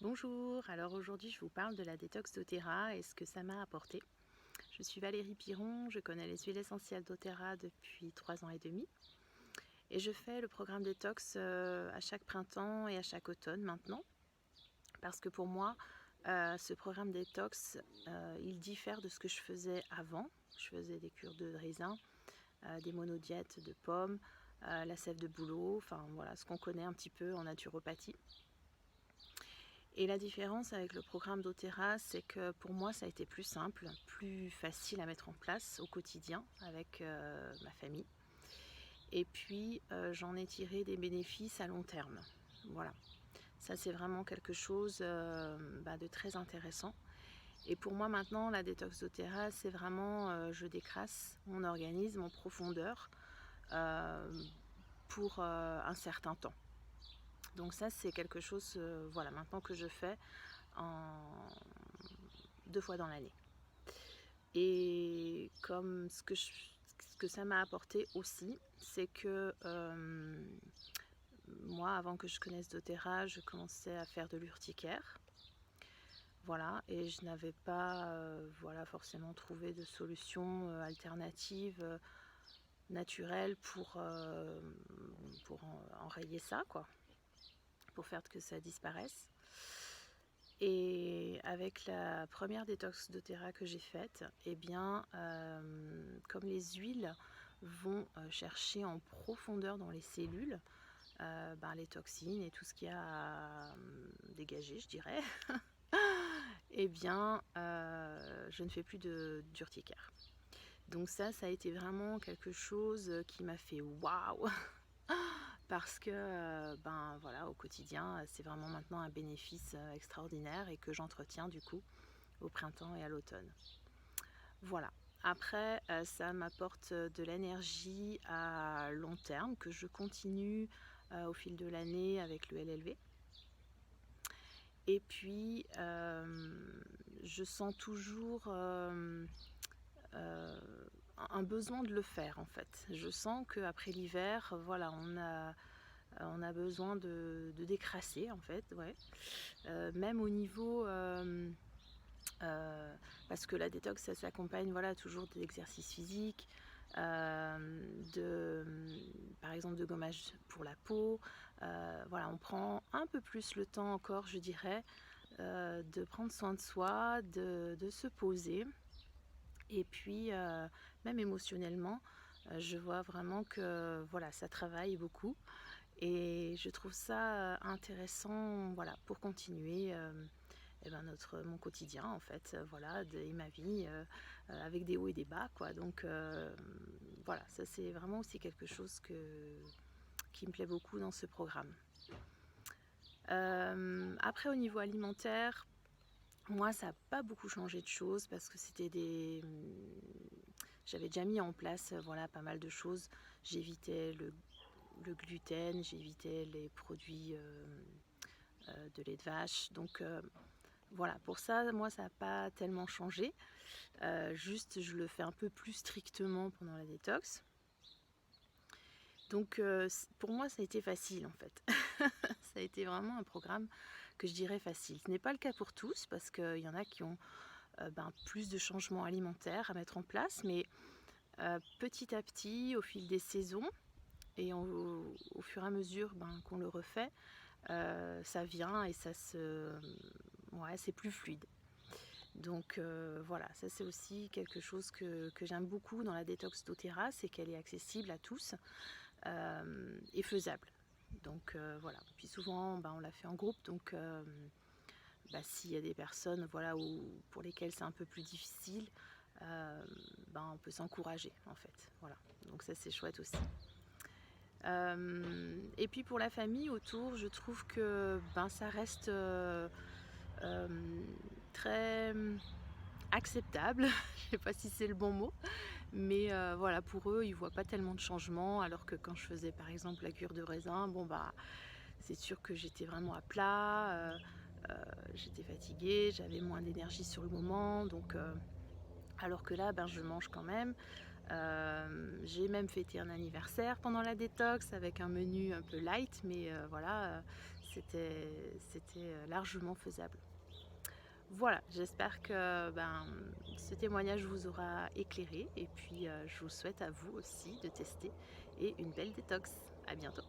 Bonjour, alors aujourd'hui je vous parle de la détox doTERRA et ce que ça m'a apporté. Je suis Valérie Piron, je connais les huiles essentielles doTERRA depuis 3 ans et demi et je fais le programme détox à chaque printemps et à chaque automne maintenant parce que pour moi ce programme détox il diffère de ce que je faisais avant. Je faisais des cures de raisin, des monodiètes de pommes, la sève de bouleau, enfin voilà ce qu'on connaît un petit peu en naturopathie. Et la différence avec le programme doTERRA, c'est que pour moi ça a été plus simple, plus facile à mettre en place au quotidien avec ma famille. Et puis j'en ai tiré des bénéfices à long terme. Voilà, ça c'est vraiment quelque chose de très intéressant. Et pour moi maintenant la détox doTERRA, c'est vraiment je décrasse mon organisme en profondeur pour un certain temps. Donc ça c'est quelque chose voilà, maintenant que je fais en 2 fois dans l'année. Et comme ce que ça m'a apporté aussi, c'est que moi, avant que je connaisse doTERRA, je commençais à faire de l'urticaire. Voilà, et je n'avais pas voilà, forcément trouvé de solution alternative naturelle pour enrayer ça, quoi, pour faire que ça disparaisse. Et avec la première détox doTERRA que j'ai faite, eh bien, comme les huiles vont chercher en profondeur dans les cellules les toxines et tout ce qu'il y a à dégager, je dirais, eh bien, je ne fais plus d'urticaire. Donc ça a été vraiment quelque chose qui m'a fait waouh parce que voilà, au quotidien, c'est vraiment maintenant un bénéfice extraordinaire et que j'entretiens du coup au printemps et à l'automne. Voilà. Après, ça m'apporte de l'énergie à long terme que je continue au fil de l'année avec le LLV. Et puis, je sens toujours un besoin de le faire en fait. Je sens qu'après l'hiver, voilà, on a besoin de décrasser en fait, ouais. Même au niveau parce que la détox ça s'accompagne voilà, toujours de l'exercice physique, par exemple de gommage pour la peau. Voilà, on prend un peu plus le temps encore, je dirais, de prendre soin de soi, de se poser. Et puis même émotionnellement, je vois vraiment que voilà, ça travaille beaucoup. Et je trouve ça intéressant, voilà, pour continuer mon quotidien en fait, voilà, et ma vie avec des hauts et des bas, quoi. Donc voilà, ça c'est vraiment aussi quelque chose qui me plaît beaucoup dans ce programme. Après au niveau alimentaire, moi ça n'a pas beaucoup changé de choses parce que j'avais déjà mis en place voilà, pas mal de choses. J'évitais le gluten, j'évitais les produits de lait de vache. Donc voilà, pour ça, moi, ça n'a pas tellement changé. Juste, je le fais un peu plus strictement pendant la détox. Donc pour moi, ça a été facile en fait. Ça a été vraiment un programme que je dirais facile. Ce n'est pas le cas pour tous parce qu'il y en a qui ont plus de changements alimentaires à mettre en place. Mais petit à petit, au fil des saisons, et au fur et à mesure qu'on le refait, ça vient et ouais, c'est plus fluide. Donc voilà, ça c'est aussi quelque chose que j'aime beaucoup dans la détox doTERRA, c'est qu'elle est accessible à tous et faisable. Donc voilà, puis souvent on la fait en groupe, donc s'il y a des personnes voilà, pour lesquelles c'est un peu plus difficile, on peut s'encourager en fait. Voilà, donc ça c'est chouette aussi. Et puis pour la famille autour, je trouve que ça reste très acceptable. Je sais pas si c'est le bon mot, mais voilà, pour eux, ils voient pas tellement de changements, alors que quand je faisais par exemple la cure de raisin, c'est sûr que j'étais vraiment à plat, j'étais fatiguée, j'avais moins d'énergie sur le moment, donc alors que là, je mange quand même. J'ai même fêté un anniversaire pendant la détox avec un menu un peu light, mais voilà, c'était largement faisable. Voilà, j'espère que ce témoignage vous aura éclairé et puis je vous souhaite à vous aussi de tester et une belle détox. À bientôt.